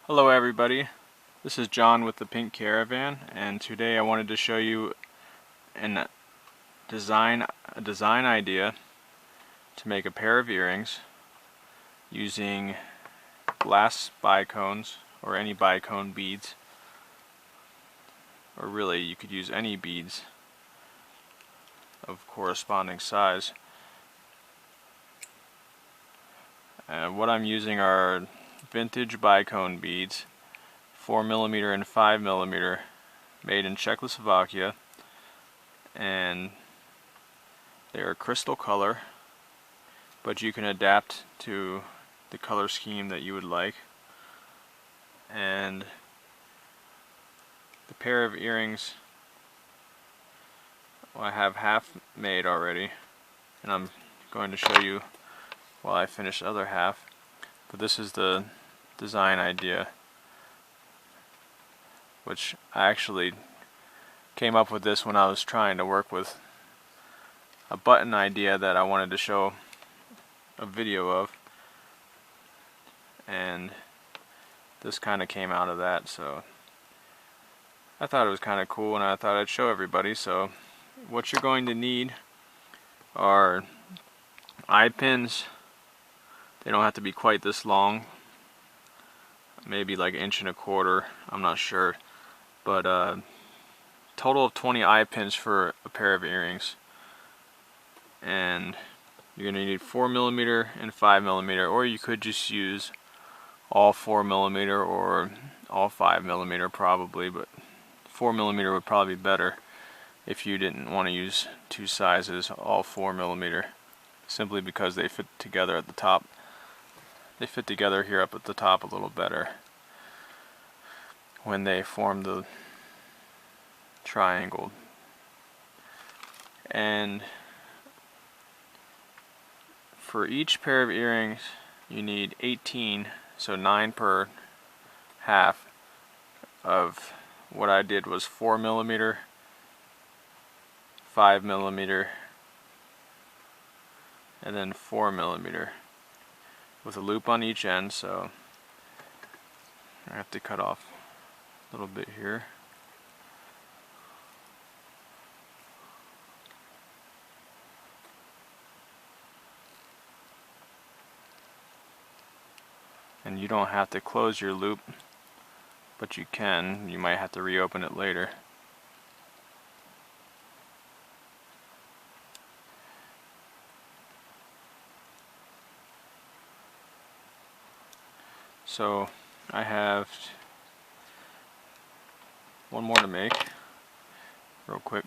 Hello everybody, this is John with the Pink Caravan, and today I wanted to show you a design idea to make a pair of earrings using glass bicones or any bicone beads, or really you could use any beads of corresponding size. What I'm using are vintage bicone beads, 4mm and 5mm, made in Czechoslovakia, and they are crystal color, but you can adapt to the color scheme that you would like. And the pair of earrings, well, I have half made already, and I'm going to show you while I finish the other half. But this is the design idea, which I actually came up with this when I was trying to work with a button idea that I wanted to show a video of, and this kind of came out of that, so I thought it was kind of cool and I thought I'd show everybody. So what you're going to need are eye pins. They don't have to be quite this long, maybe like 1.25 inches, I'm not sure, but total of 20 eye pins for a pair of earrings. And you're going to need 4mm and 5mm, or you could just use all 4mm or all 5mm probably, but 4mm would probably be better if you didn't want to use two sizes, all 4mm, simply because they fit together at the top. They fit together here up at the top a little better when they form the triangle. And for each pair of earrings you need 18, so 9 per half. Of what I did was 4mm, 5mm, and then 4mm with a loop on each end. So I have to cut off a little bit here. And you don't have to close your loop, but you can. You might have to reopen it later. So I have one more to make real quick.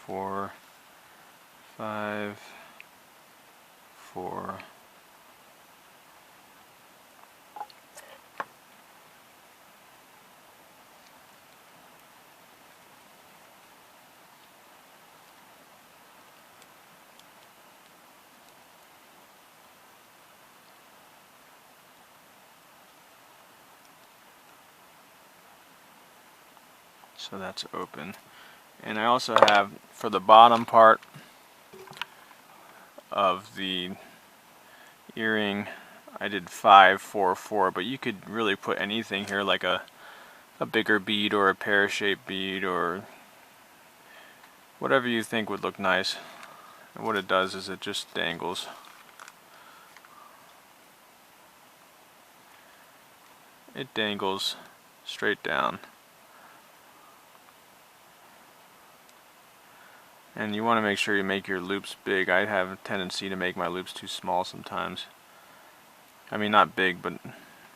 4, 5, 4. So that's open. And I also have, for the bottom part of the earring, I did 5, 4, 4, but you could really put anything here, like a bigger bead or a pear-shaped bead or whatever you think would look nice. And what it does is it just dangles. It dangles straight down. And you want to make sure you make your loops big. I have a tendency to make my loops too small sometimes. I mean, not big, but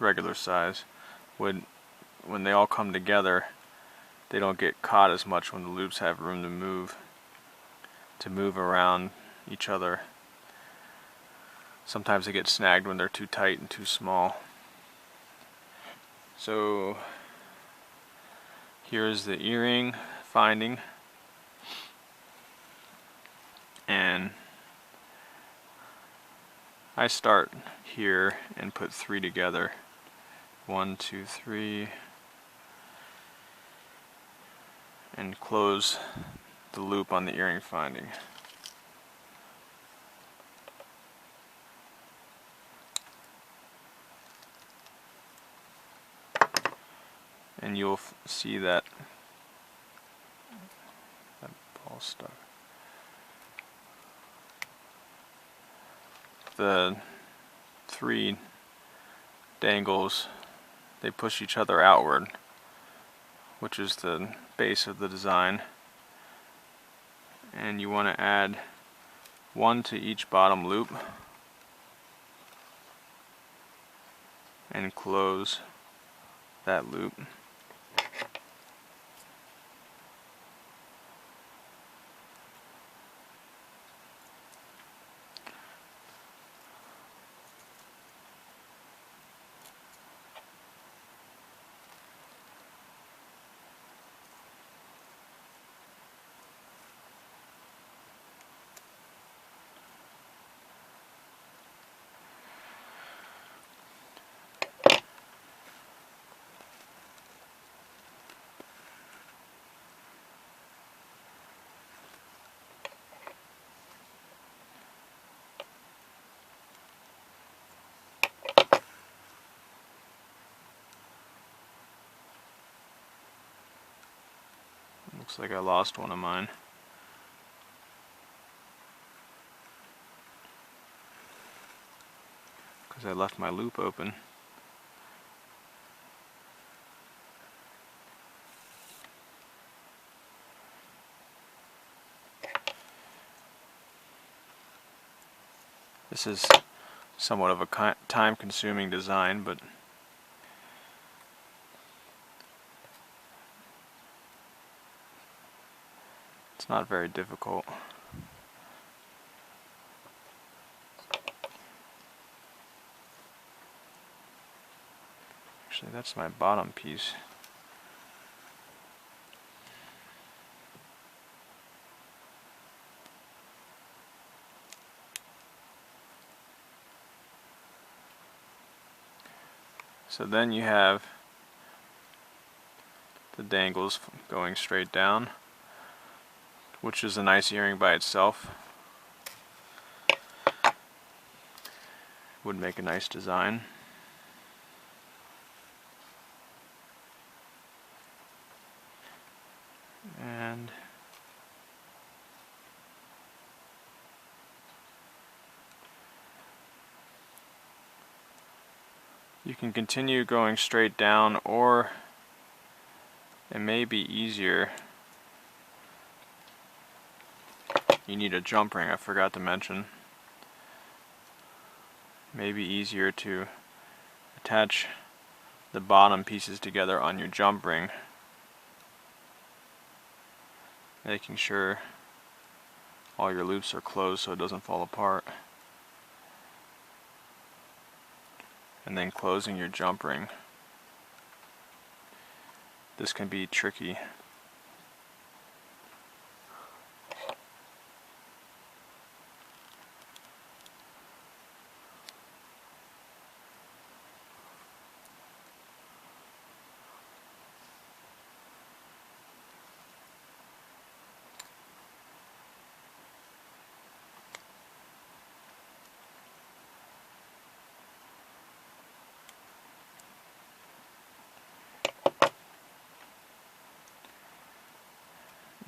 regular size. When they all come together, they don't get caught as much when the loops have room to move around each other. Sometimes they get snagged when they're too tight and too small. So here's the earring finding. And I start here and put 3 together. 1, 2, 3, and close the loop on the earring finding. and you'll see that ball stuck. The 3 dangles, they push each other outward, which is the base of the design, and you want to add 1 to each bottom loop and close that loop. Looks like I lost one of mine. Because I left my loop open. This is somewhat of a time-consuming design, but it's not very difficult. Actually, that's my bottom piece. So then you have the dangles going straight down, which is a nice earring by itself. Would make a nice design. And you can continue going straight down, or it may be easier. You need a jump ring, I forgot to mention. Maybe easier to attach the bottom pieces together on your jump ring, making sure all your loops are closed so it doesn't fall apart, and then closing your jump ring. This can be tricky.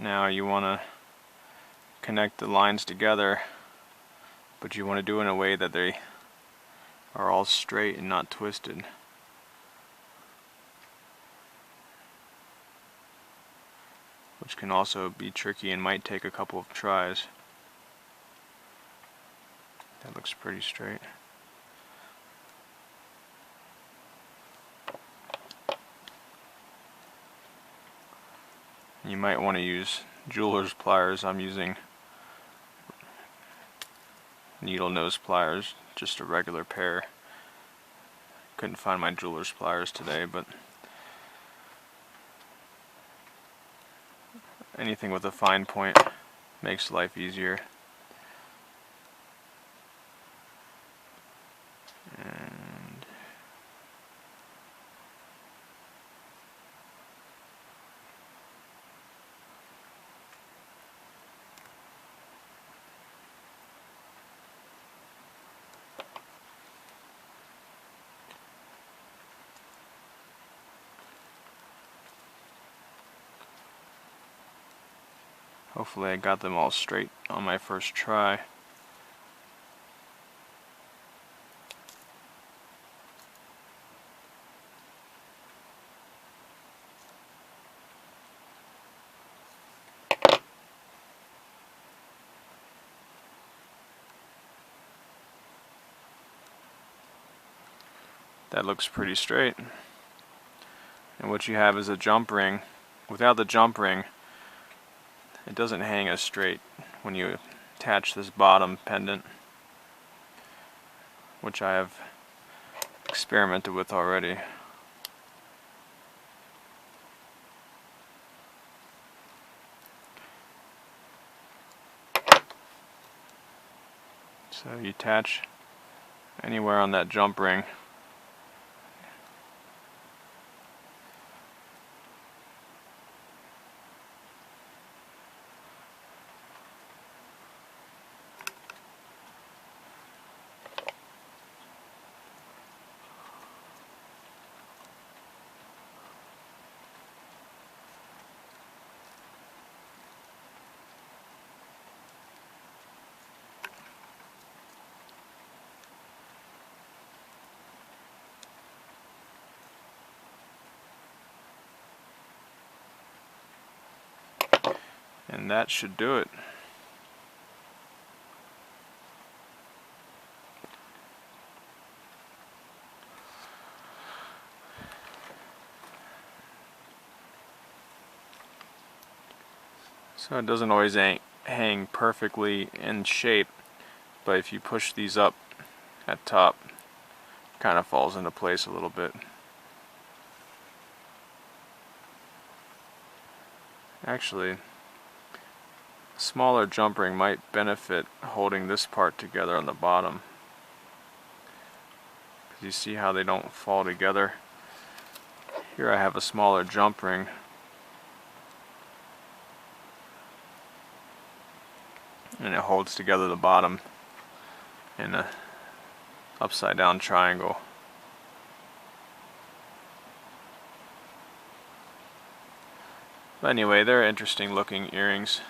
Now you want to connect the lines together, but you want to do it in a way that they are all straight and not twisted. Which can also be tricky and might take a couple of tries. That looks pretty straight. You might want to use jeweler's pliers. I'm using needle nose pliers, just a regular pair. Couldn't find my jeweler's pliers today, but anything with a fine point makes life easier. And Hopefully I got them all straight on my first try. That looks pretty straight. And what you have is a jump ring. Without the jump ring, it doesn't hang as straight when you attach this bottom pendant, which I have experimented with already. So you attach anywhere on that jump ring. And that should do it. So it doesn't always hang perfectly in shape, but if you push these up at top, it kind of falls into place a little bit. Actually, smaller jump ring might benefit holding this part together on the bottom. Because you see how they don't fall together? Here I have a smaller jump ring. And it holds together the bottom in a upside down triangle. But anyway, they're interesting looking earrings.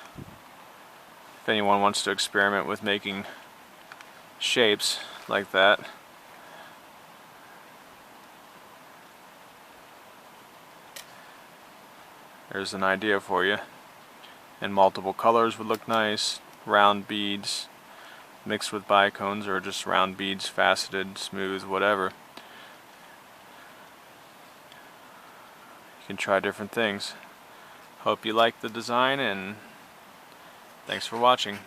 If anyone wants to experiment with making shapes like that, there's an idea for you. And multiple colors would look nice. Round beads mixed with bicones, or just round beads, faceted, smooth, whatever. You can try different things. Hope you like the design, and thanks for watching.